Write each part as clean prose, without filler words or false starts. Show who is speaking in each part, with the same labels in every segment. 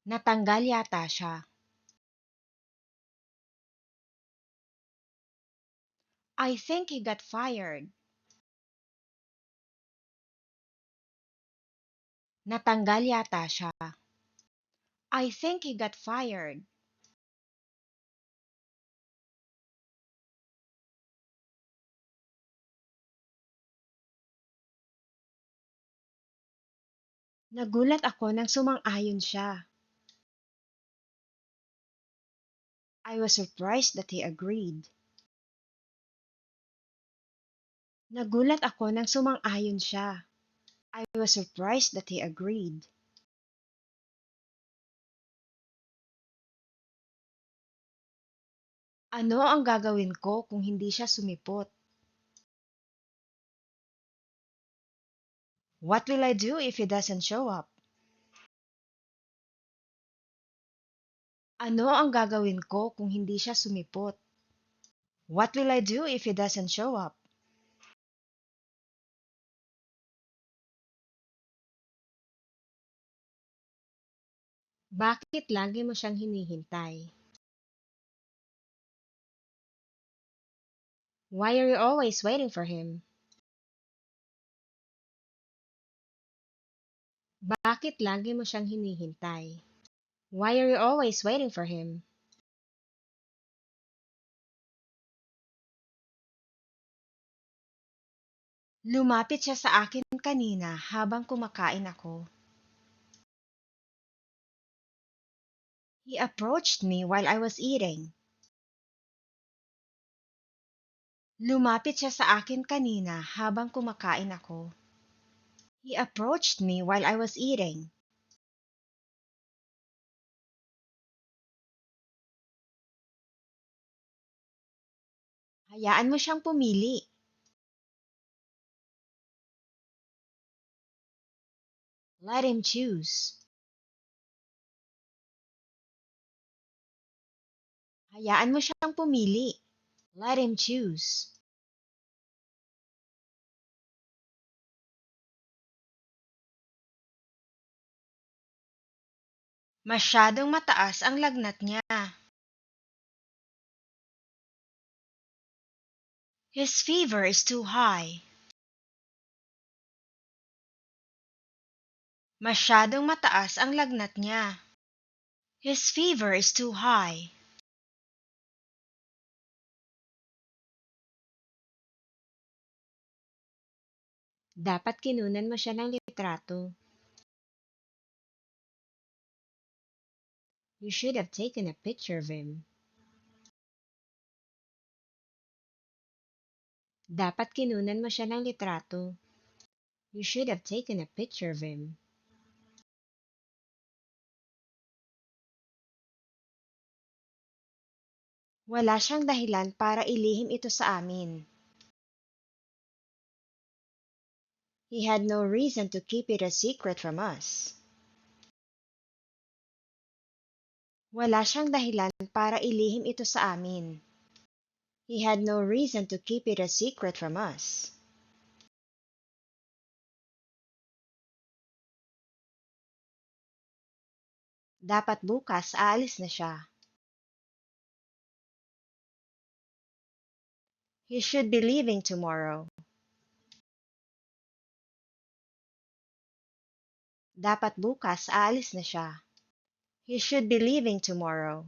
Speaker 1: Natanggal yata siya. I think he got fired. Natanggal yata siya. I think he got fired. Nagulat ako nang sumang-ayon siya. I was surprised that he agreed. Nagulat ako nang sumang-ayon siya. I was surprised that he agreed. Ano ang gagawin ko kung hindi siya sumipot? What will I do if he doesn't show up? Ano ang gagawin ko kung hindi siya sumipot? What will I do if he doesn't show up? Bakit lagi mo siyang hinihintay? Why are you always waiting for him? Bakit lagi mo siyang hinihintay? Why are you always waiting for him? Lumapit siya sa akin kanina habang kumakain ako. He approached me while I was eating. Lumapit siya sa akin kanina habang kumakain ako. He approached me while I was eating. Hayaan mo siyang pumili. Let him choose. Hayaan mo siyang pumili. Let him choose. Masyadong mataas ang lagnat niya. His fever is too high. Masyadong mataas ang lagnat niya. His fever is too high. Dapat kinunan mo siya ng litrato. You should have taken a picture of him. Dapat kinunan mo siya ng litrato. You should have taken a picture of him. Wala siyang dahilan para ilihim ito sa amin. He had no reason to keep it a secret from us. Wala siyang dahilan para ilihim ito sa amin. He had no reason to keep it a secret from us. Dapat bukas aalis na siya. He should be leaving tomorrow. Dapat bukas aalis na siya. He should be leaving tomorrow.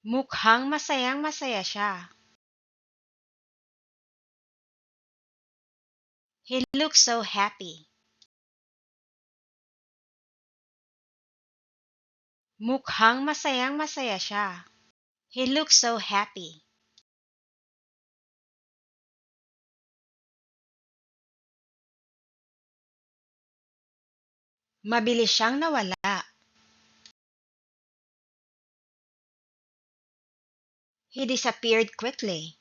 Speaker 1: Mukhang masayang-masaya siya. He looks so happy. Mukhang masayang-masaya siya. He looks so happy. Mabilis siyang nawala. He disappeared quickly.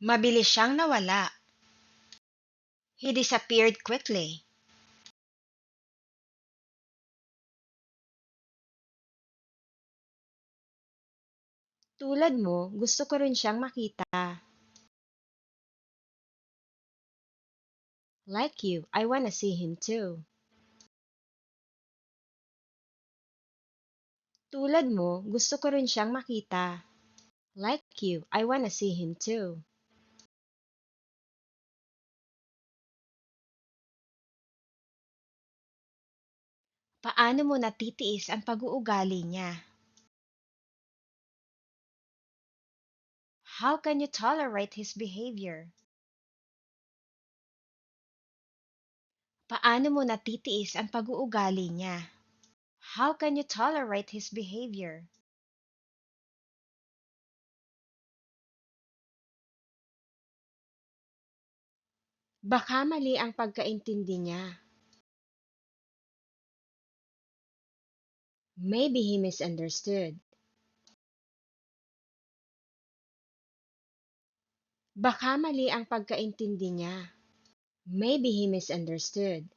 Speaker 1: Mabilis siyang nawala. He disappeared quickly. Tulad mo, gusto ko rin siyang makita. Like you, I wanna see him too. Tulad mo, gusto ko rin siyang makita. Like you, I wanna see him too. Paano mo natitiis ang pag-uugali niya? How can you tolerate his behavior? Paano mo natitiis ang pag-uugali niya? How can you tolerate his behavior? Baka mali ang pagkaintindi niya. Maybe he misunderstood. Baka mali ang pagkaintindi niya. Maybe he misunderstood.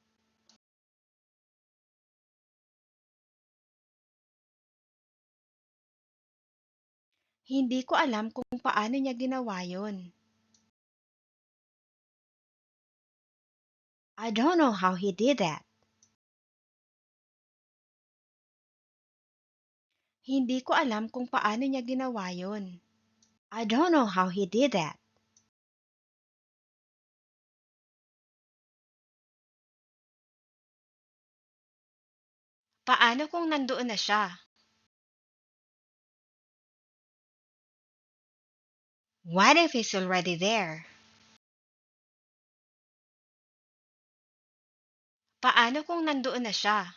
Speaker 1: Hindi ko alam kung paano niya ginawa yon. I don't know how he did that. Hindi ko alam kung paano niya ginawa yon. I don't know how he did that. Paano kung nandoon na siya? What if he's already there? Paano kung nandoon na siya?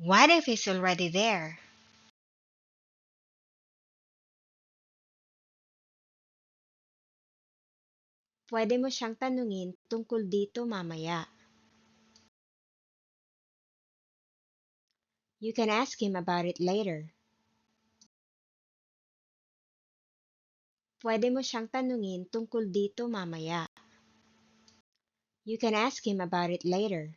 Speaker 1: What if he's already there? Pwede mo siyang tanungin tungkol dito mamaya. You can ask him about it later. Pwede mo siyang tanungin tungkol dito mamaya. You can ask him about it later.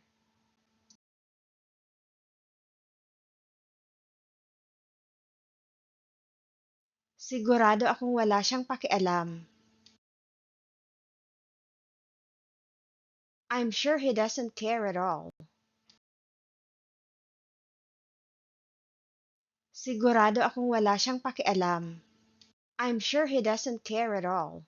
Speaker 1: Sigurado akong wala siyang pakialam. I'm sure he doesn't care at all. Sigurado akong wala siyang pakialam. I'm sure he doesn't care at all.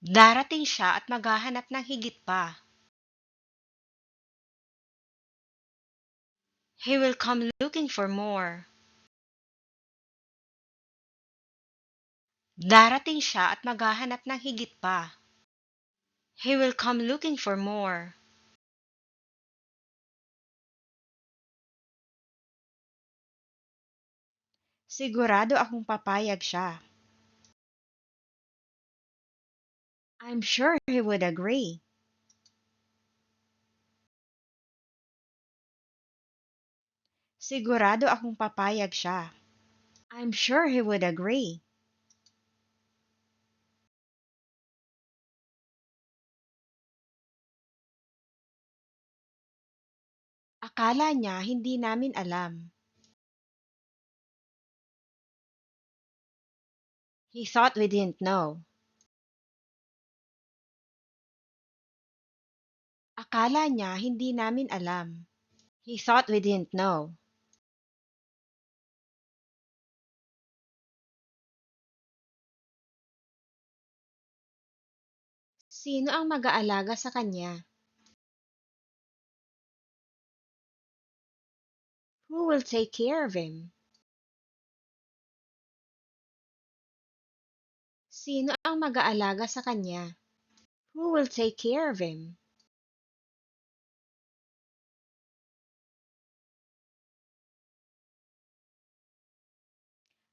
Speaker 1: Darating siya at maghahanap ng higit pa. He will come looking for more. Darating siya at maghahanap ng higit pa. He will come looking for more. Sigurado akong papayag siya. I'm sure he would agree. Sigurado akong papayag siya. I'm sure he would agree. Akala niya hindi namin alam. He thought we didn't know. Akala niya hindi namin alam. He thought we didn't know. Sino ang mag-aalaga sa kanya? Who will take care of him? Sino ang mag-aalaga sa kanya? Who will take care of him?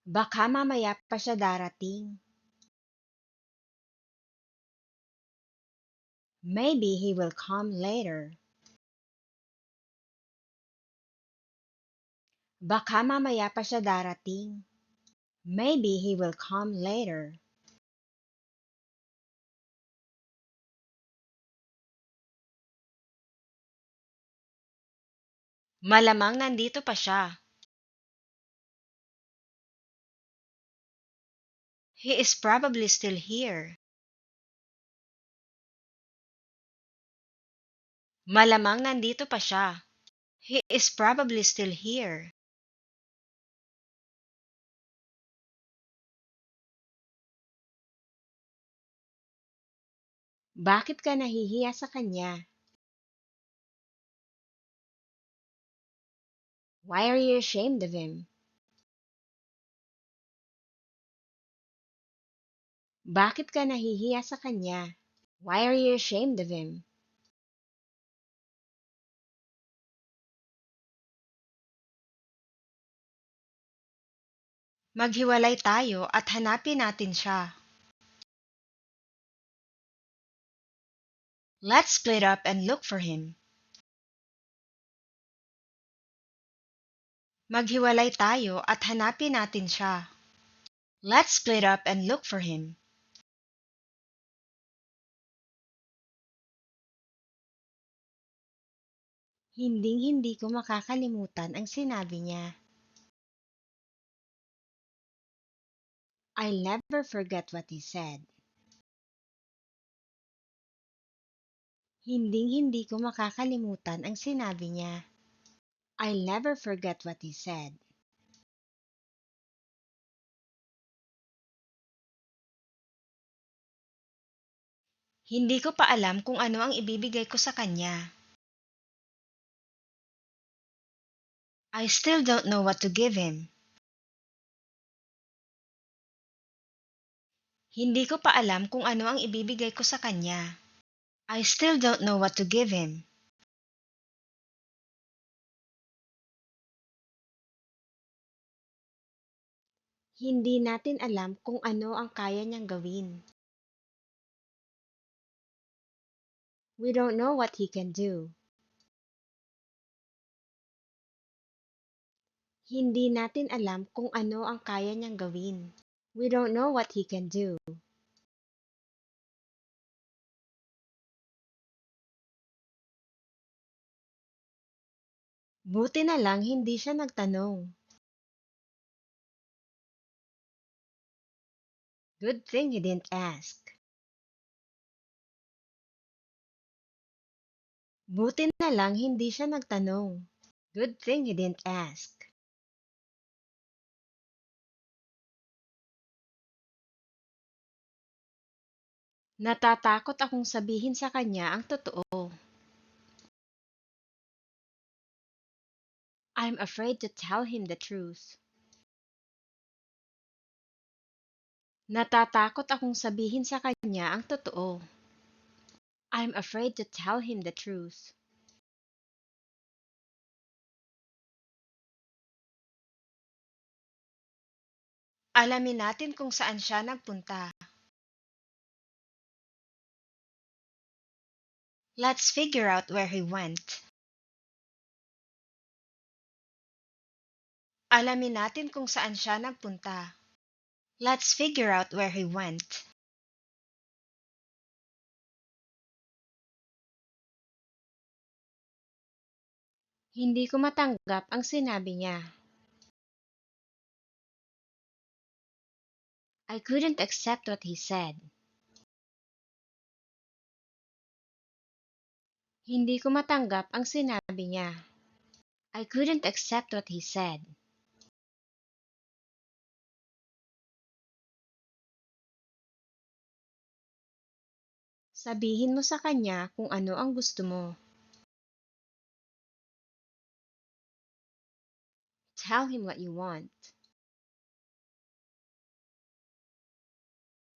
Speaker 1: Baka mamaya pa siya darating. Maybe he will come later. Baka mamaya pa siya darating. Maybe he will come later. Malamang nandito pa siya. He is probably still here. Malamang nandito pa siya. He is probably still here. Bakit ka nahihiya sa kanya? Why are you ashamed of him? Bakit ka nahihiya sa kanya? Why are you ashamed of him? Maghiwalay tayo at hanapin natin siya. Let's split up and look for him. Maghiwalay tayo at hanapin natin siya. Let's split up and look for him. Hinding-hindi ko makakalimutan ang sinabi niya. I'll never forget what he said. Hinding-hindi ko makakalimutan ang sinabi niya. I'll never forget what he said. Hindi ko pa alam kung ano ang ibibigay ko sa kanya. I still don't know what to give him. Hindi ko pa alam kung ano ang ibibigay ko sa kanya. I still don't know what to give him. Hindi natin alam kung ano ang kaya niyang gawin. We don't know what he can do. Hindi natin alam kung ano ang kaya niyang gawin. We don't know what he can do. Buti na lang hindi siya nagtanong. Good thing he didn't ask. Buti na lang hindi siya nagtanong. Good thing he didn't ask. Natatakot akong sabihin sa kanya ang totoo. I'm afraid to tell him the truth. Natatakot akong sabihin sa kanya ang totoo. I'm afraid to tell him the truth. Alamin natin kung saan siya nagpunta. Let's figure out where he went. Alamin natin kung saan siya nagpunta. Let's figure out where he went. Hindi ko matanggap ang sinabi niya. I couldn't accept what he said. Hindi ko matanggap ang sinabi niya. I couldn't accept what he said. Sabihin mo sa kanya kung ano ang gusto mo. Tell him what you want.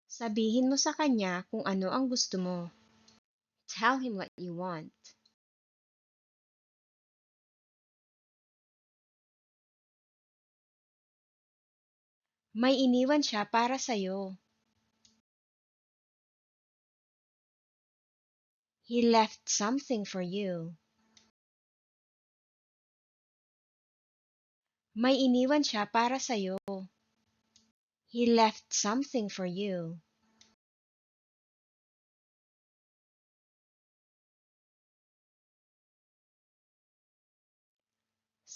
Speaker 1: Sabihin mo sa kanya kung ano ang gusto mo. Tell him what you want. May iniwan siya para sa'yo. He left something for you. May iniwan siya para sa'yo. He left something for you.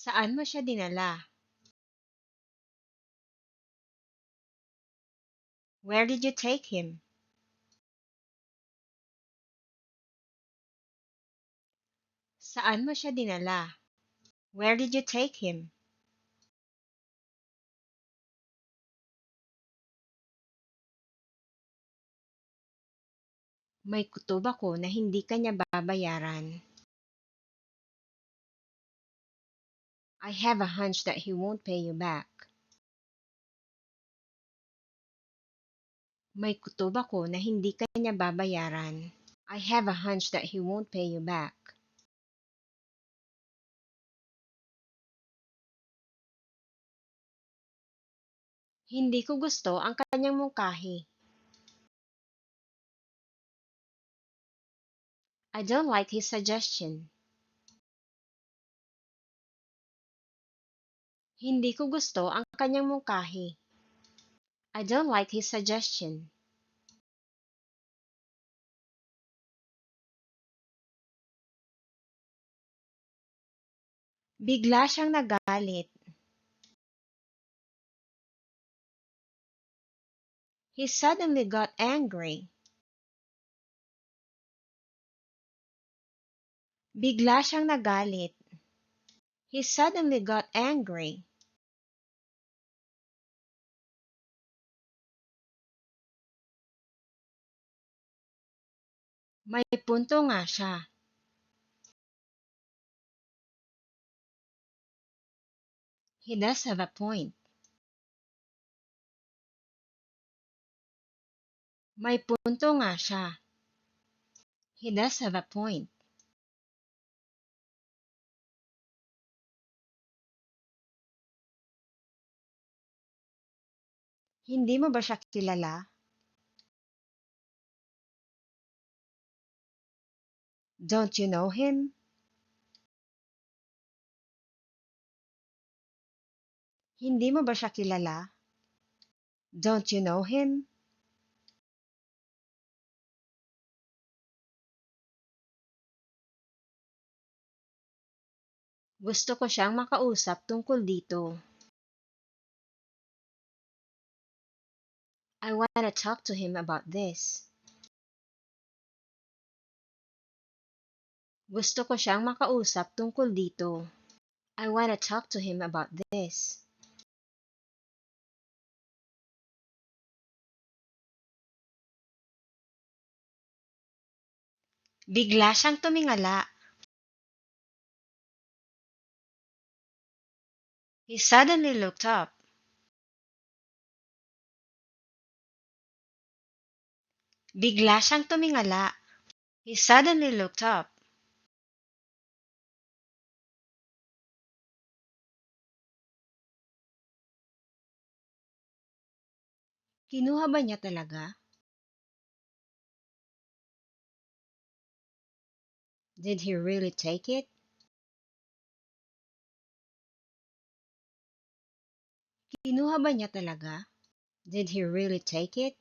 Speaker 1: Saan mo siya dinala? Where did you take him? Saan mo siya dinala? Where did you take him? May kutob ako na hindi kanya babayaran. I have a hunch that he won't pay you back. May kutob ako na hindi kanya babayaran. I have a hunch that he won't pay you back. Hindi ko gusto ang kanyang mungkahi. I don't like his suggestion. Hindi ko gusto ang kanyang mungkahi. I don't like his suggestion. Bigla siyang nagalit. He suddenly got angry. Bigla siyang nagalit. He suddenly got angry. May punto nga siya. He does have a point. May punto nga siya. He does have a point. Hindi mo ba siya kilala? Don't you know him? Hindi mo ba siya kilala? Don't you know him? Gusto ko siyang makausap tungkol dito. I wanna talk to him about this. Gusto ko siyang makausap tungkol dito. I wanna talk to him about this. Bigla siyang tumingala. He suddenly looked up. Bigla siyang tumingala. He suddenly looked up. Kinuha ba niya talaga? Did he really take it? Kinuha ba niya talaga? Did he really take it?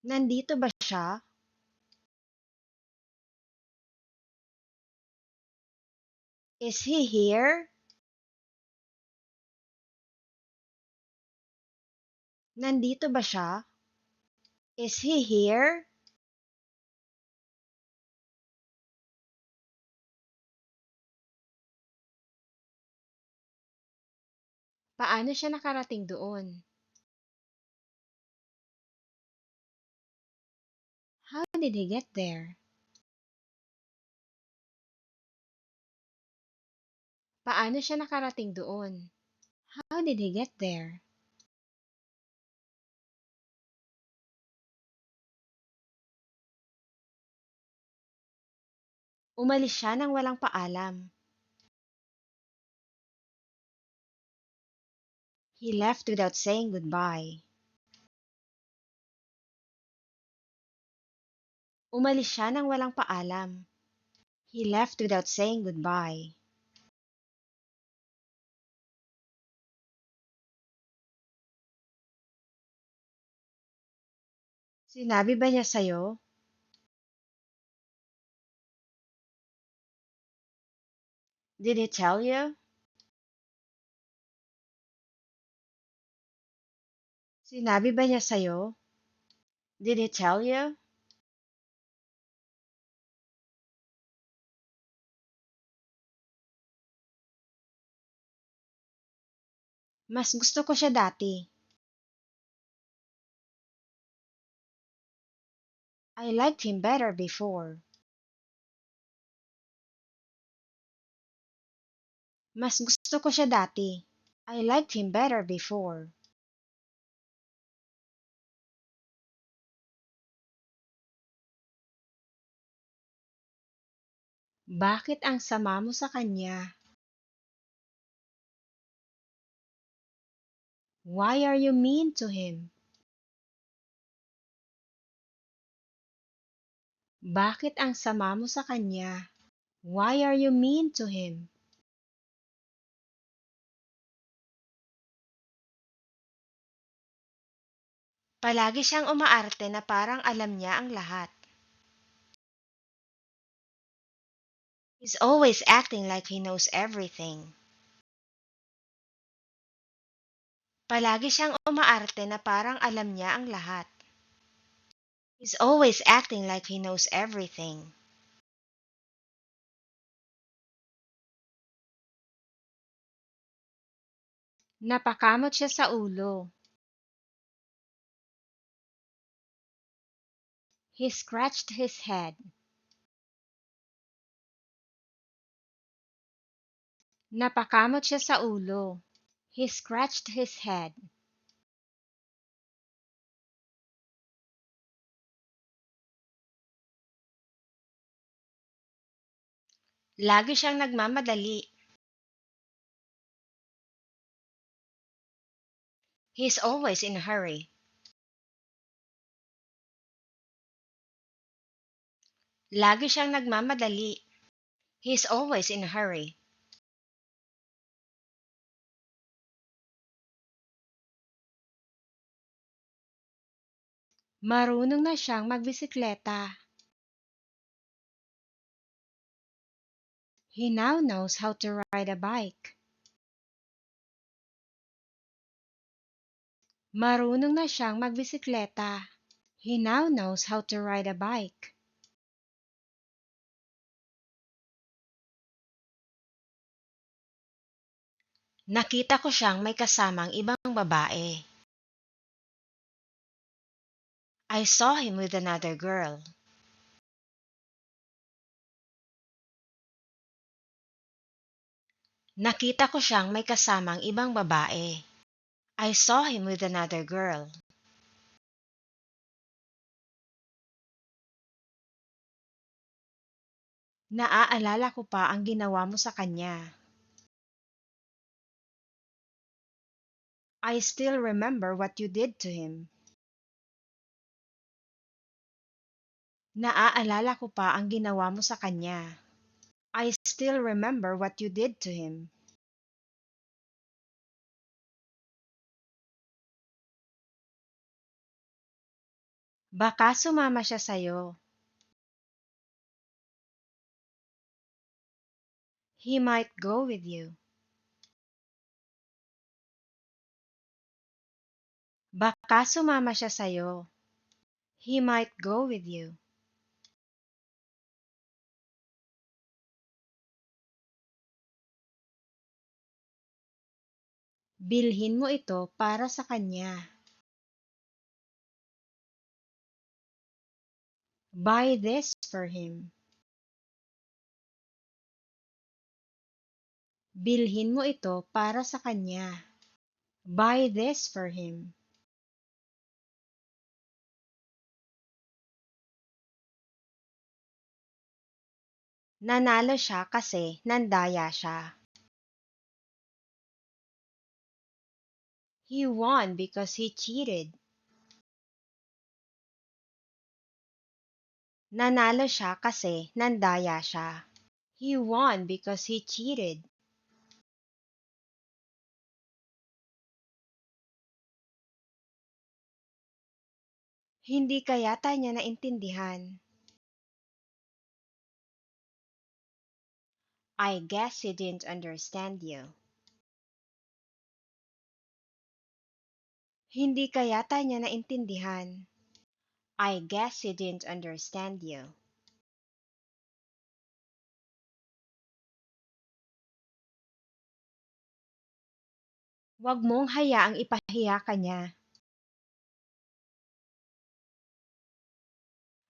Speaker 1: Nandito ba siya? Is he here? Nandito ba siya? Is he here? Paano siya nakarating doon? How did he get there? Paano siya nakarating doon? How did he get there? Umalis siya nang walang paalam. He left without saying goodbye. Umalis siya nang walang paalam. He left without saying goodbye. Sinabi ba niya sa'yo? Did he tell you? Sinabi ba niya sa'yo? Did he tell you? Mas gusto ko siya dati. I liked him better before. Mas gusto ko siya dati. I liked him better before. Bakit ang sama mo sa kanya? Why are you mean to him? Bakit ang sama mo sa kanya? Why are you mean to him? Palagi siyang umaarte na parang alam niya ang lahat. He's always acting like he knows everything. Palagi siyang umaarte na parang alam niya ang lahat. He's always acting like he knows everything. Napakamot siya sa ulo. He scratched his head. Napakamot siya sa ulo. He scratched his head. Lagi siyang nagmamadali. He's always in a hurry. Lagi siyang nagmamadali. He's always in a hurry. Marunong na siyang magbisikleta. He now knows how to ride a bike. Marunong na siyang magbisikleta. He now knows how to ride a bike. Nakita ko siyang may kasamang ibang babae. I saw him with another girl. Nakita ko siyang may kasamang ibang babae. I saw him with another girl. Naaalala ko pa ang ginawa mo sa kanya. I still remember what you did to him. Naaalala ko pa ang ginawa mo sa kanya. I still remember what you did to him. Baka sumama siya sa'yo. He might go with you. Baka sumama siya sa'yo. He might go with you. Bilhin mo ito para sa kanya. Buy this for him. Bilhin mo ito para sa kanya. Buy this for him. Nanalo siya kasi nandaya siya. He won because he cheated. Nanalo siya kasi nandaya siya. He won because he cheated. Hindi ka yata niya naintindihan. I guess he didn't understand you. Hindi ka yata niya naintindihan. I guess he didn't understand you. Huwag mong hayaang ipahiya ka niya.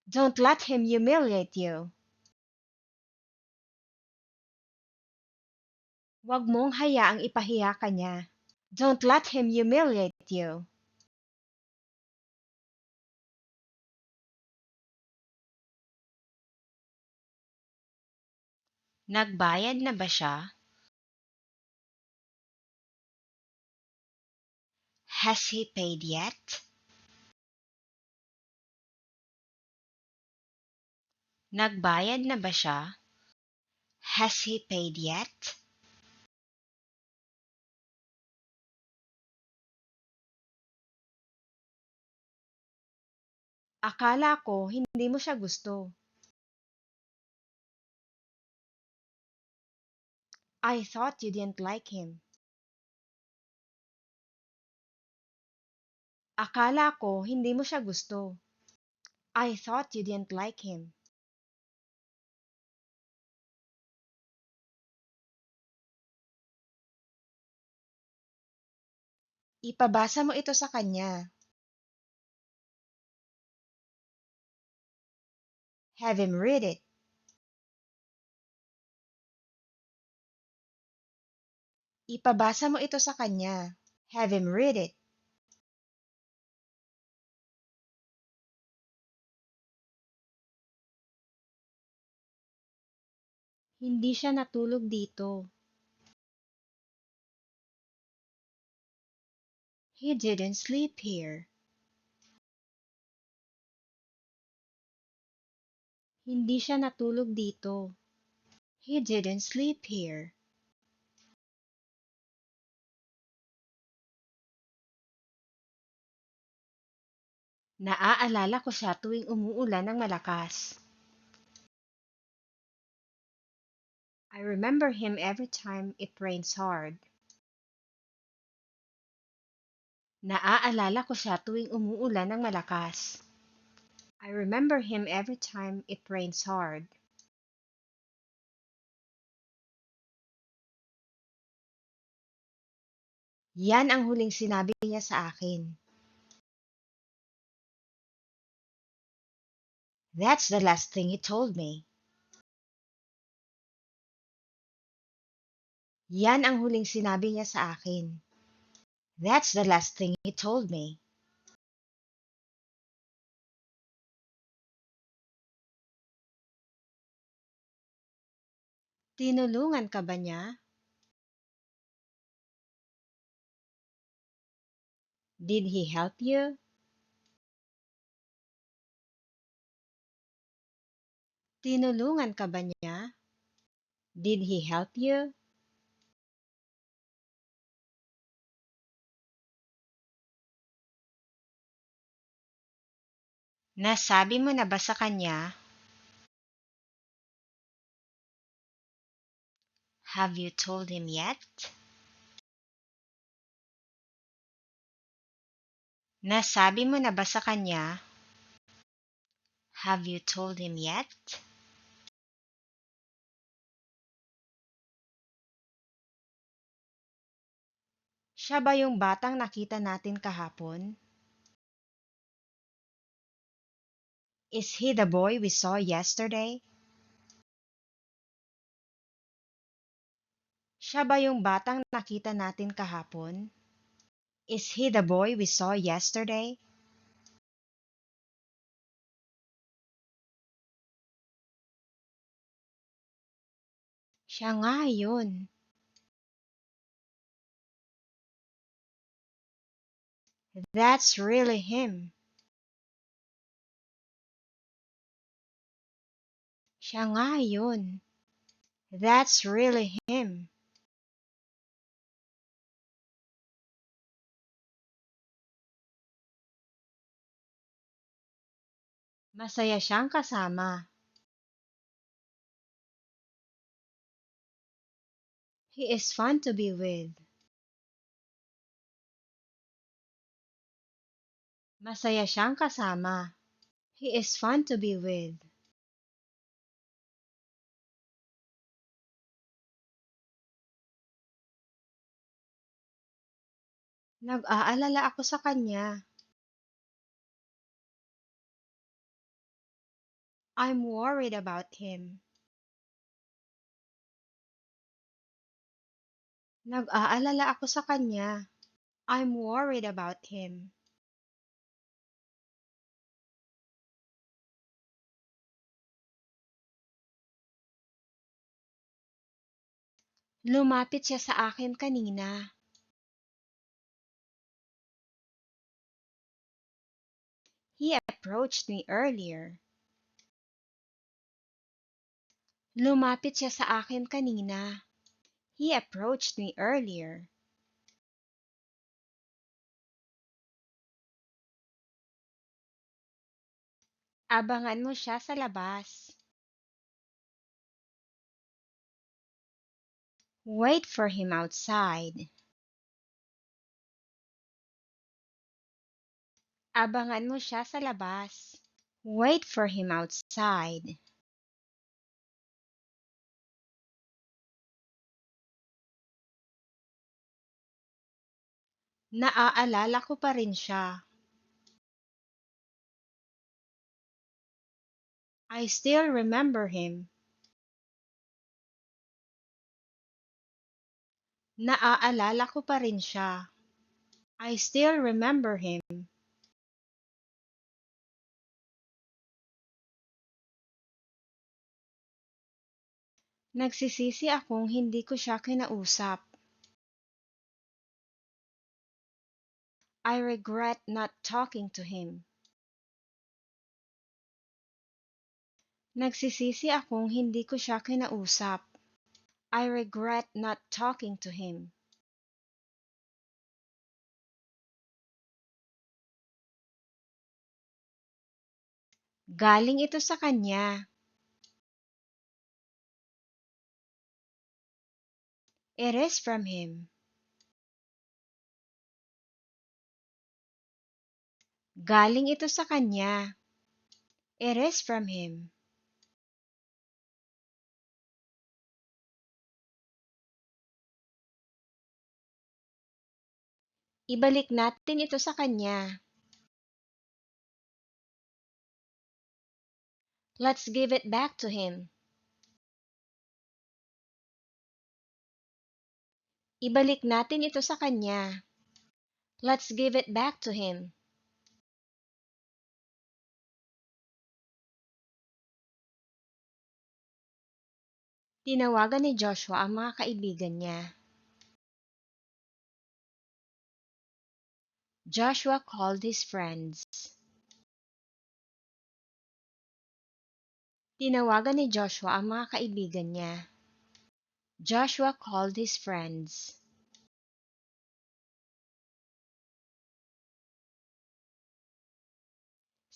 Speaker 1: Don't let him humiliate you. Huwag mong hayaang ipahiya ka niya. Don't let him humiliate you. Nagbayad na ba siya? Has he paid yet? Nagbayad na ba siya? Has he paid yet? Akala ko hindi mo siya gusto. I thought you didn't like him. Akala ko hindi mo siya gusto. I thought you didn't like him. Ipabasa mo ito sa kanya. Have him read it. Ipabasa mo ito sa kanya. Have him read it. Hindi siya natulog dito. He didn't sleep here. Hindi siya natulog dito. He didn't sleep here. Naaalala ko siya tuwing umuulan ng malakas. I remember him every time it rains hard. Naaalala ko siya tuwing umuulan ng malakas. I remember him every time it rains hard. Yan ang huling sinabi niya sa akin. That's the last thing he told me. Yan ang huling sinabi niya sa akin. That's the last thing he told me. Tinulungan ka ba niya? Did he help you? Tinulungan ka ba niya? Did he help you? Nasabi mo na ba sa kanya? Have you told him yet? Nasabi mo na ba sa kanya? Have you told him yet? Siya ba yung batang nakita natin kahapon? Is he the boy we saw yesterday? Siya ba yung batang nakita natin kahapon? Is he the boy we saw yesterday? Siya nga yun. That's really him. Siya nga yun. That's really him. Masaya siyang kasama. He is fun to be with. Masaya siyang kasama. He is fun to be with. Nag-aalala ako sa kanya. I'm worried about him. Nag-aalala ako sa kanya. I'm worried about him. Lumapit siya sa akin kanina. He approached me earlier. Lumapit siya sa akin kanina. He approached me earlier. Abangan mo siya sa labas. Wait for him outside. Abangan mo siya sa labas. Wait for him outside. Naaalala ko pa rin siya. I still remember him. Naaalala ko pa rin siya. I still remember him. Nagsisisi akong hindi ko siya kinausap. I regret not talking to him. Nagsisisi akong hindi ko siya kinausap. I regret not talking to him. Galing ito sa kanya. It is from him. Galing ito sa kanya. It is from him. Ibalik natin ito sa kanya. Let's give it back to him. Ibalik natin ito sa kanya. Let's give it back to him. Tinawagan ni Joshua ang mga kaibigan niya. Joshua called his friends. Tinawagan ni Joshua ang mga kaibigan niya. Joshua called his friends.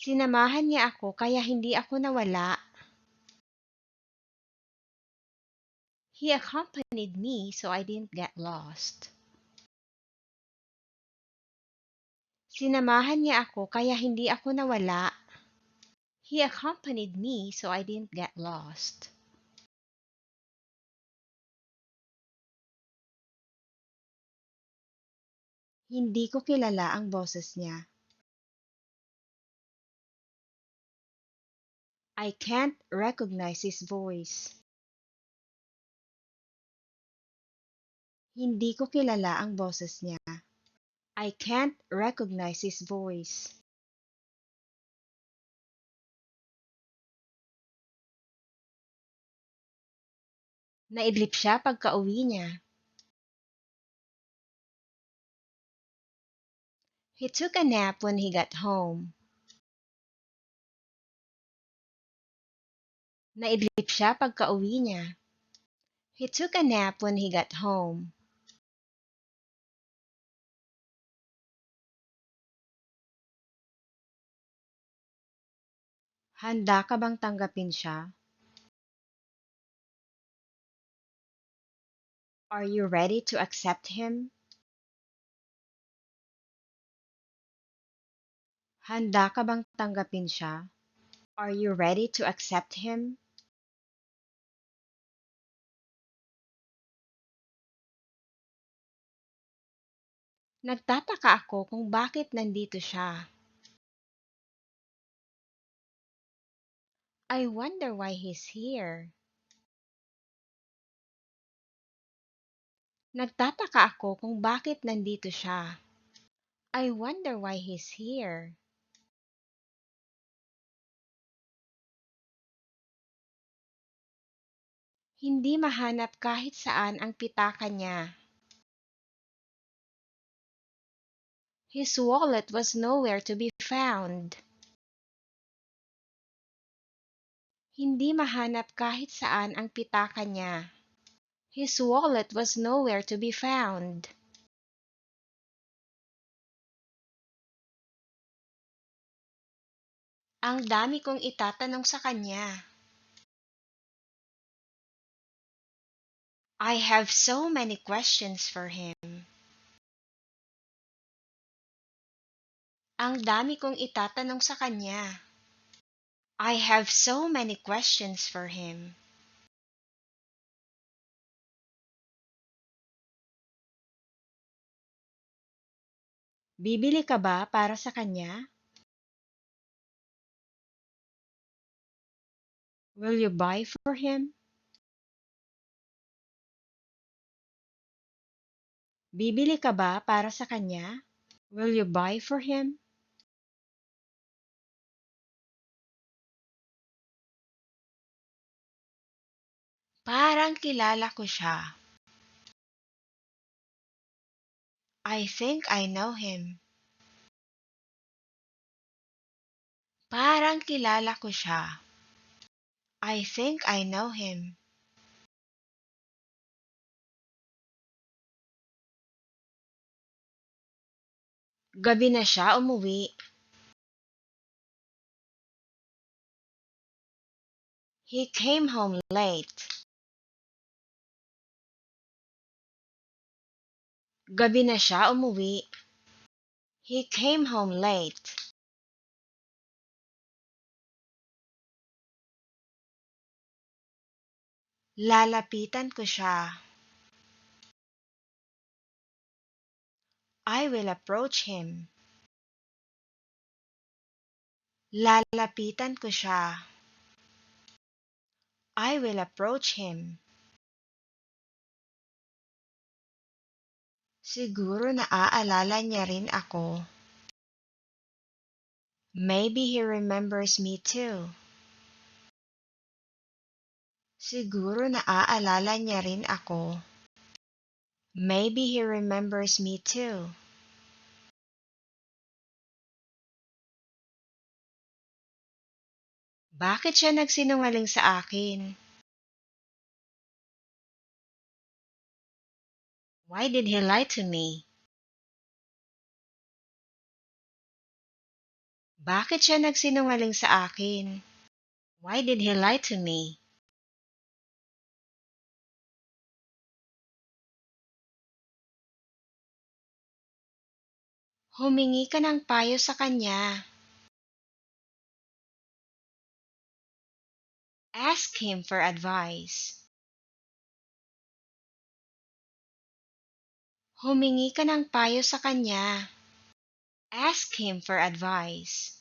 Speaker 1: Sinamahan niya ako kaya hindi ako nawala. He accompanied me so I didn't get lost. Sinamahan niya ako kaya hindi ako nawala. He accompanied me so I didn't get lost. Hindi ko kilala ang boses niya. I can't recognize his voice. Hindi ko kilala ang boses niya. I can't recognize his voice. Naidlip siya pagka-uwi niya. He took a nap when he got home. Naidlip siya pagka-uwi niya. He took a nap when he got home. Handa ka bang tanggapin siya? Are you ready to accept him? Handa ka bang tanggapin siya? Are you ready to accept him? Nagtataka ako kung bakit nandito siya. I wonder why he's here. Nagtataka ako kung bakit nandito siya. I wonder why he's here. Hindi mahanap kahit saan ang pitaka niya. His wallet was nowhere to be found. Hindi mahanap kahit saan ang pitaka niya. His wallet was nowhere to be found. Ang dami kong itatanong sa kanya. I have so many questions for him. Ang dami kong itatanong sa kanya. I have so many questions for him. Bibili ka ba para sa kanya? Will you buy for him? Bibili ka ba para sa kanya? Will you buy for him? Parang kilala ko siya. I think I know him. Parang kilala ko siya. I think I know him. Gabi na siya umuwi. He came home late. Gabi na siya umuwi. He came home late. Lalapitan ko siya. I will approach him. Lalapitan ko siya. I will approach him. Siguro naaalala niya rin ako. Maybe he remembers me too. Siguro naaalala niya rin ako. Maybe he remembers me too. Bakit siya nagsinungaling sa akin? Why did he lie to me? Bakit siya nagsinungaling sa akin? Why did he lie to me? Humingi ka ng payo sa kanya. Ask him for advice. Humingi ka ng payo sa kanya. Ask him for advice.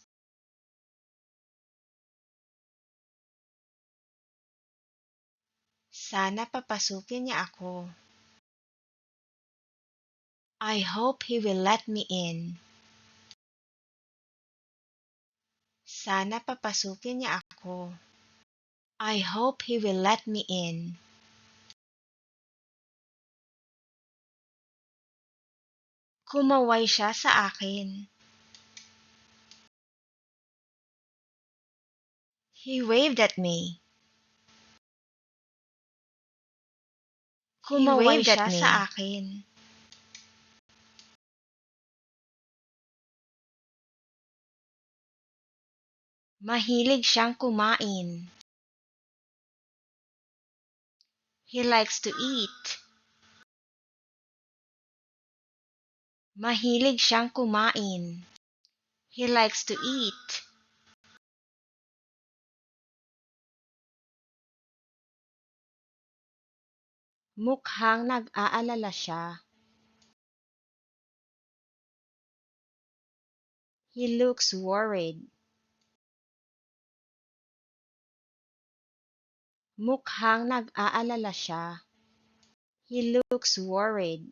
Speaker 1: Sana papasukin niya ako. I hope he will let me in. Sana papasukin niya ako. I hope he will let me in. Kumaway siya sa akin. He waved at me. Kumaway siya sa akin. Mahilig siyang kumain. He likes to eat. Mahilig siyang kumain. He likes to eat. Mukhang nag-aalala siya. He looks worried. Mukhang nag-aalala siya. He looks worried.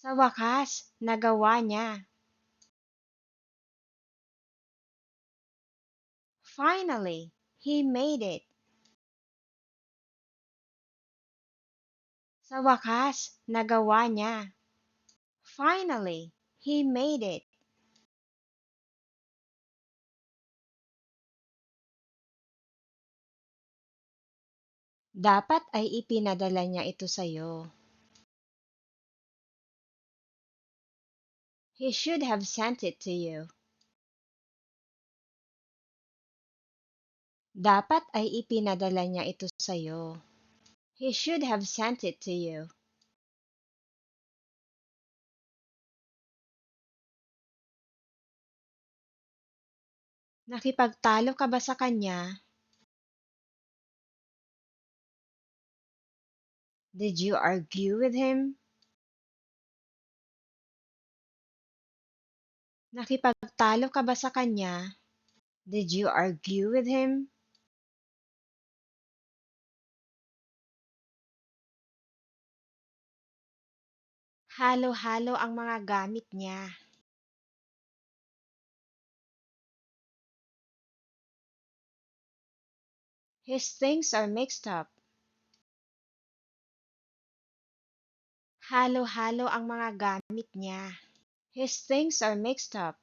Speaker 1: Sa wakas, nagawa niya. Finally, he made it. Sa wakas, nagawa niya. Finally, he made it. Dapat ay ipinadala niya ito sa'yo. He should have sent it to you. Dapat ay ipinadala niya ito sa'yo. He should have sent it to you. Nakipagtalo ka ba sa kanya? Did you argue with him? Nakipagtalo ka ba sa kanya? Did you argue with him? Halo-halo ang mga gamit niya. His things are mixed up. Halo-halo ang mga gamit niya. His things are mixed up.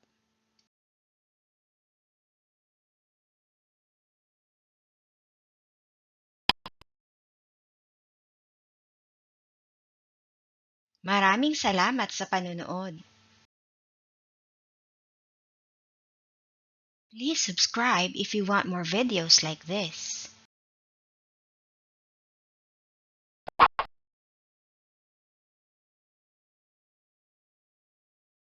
Speaker 1: Maraming salamat sa panunood. Please subscribe if you want more videos like this.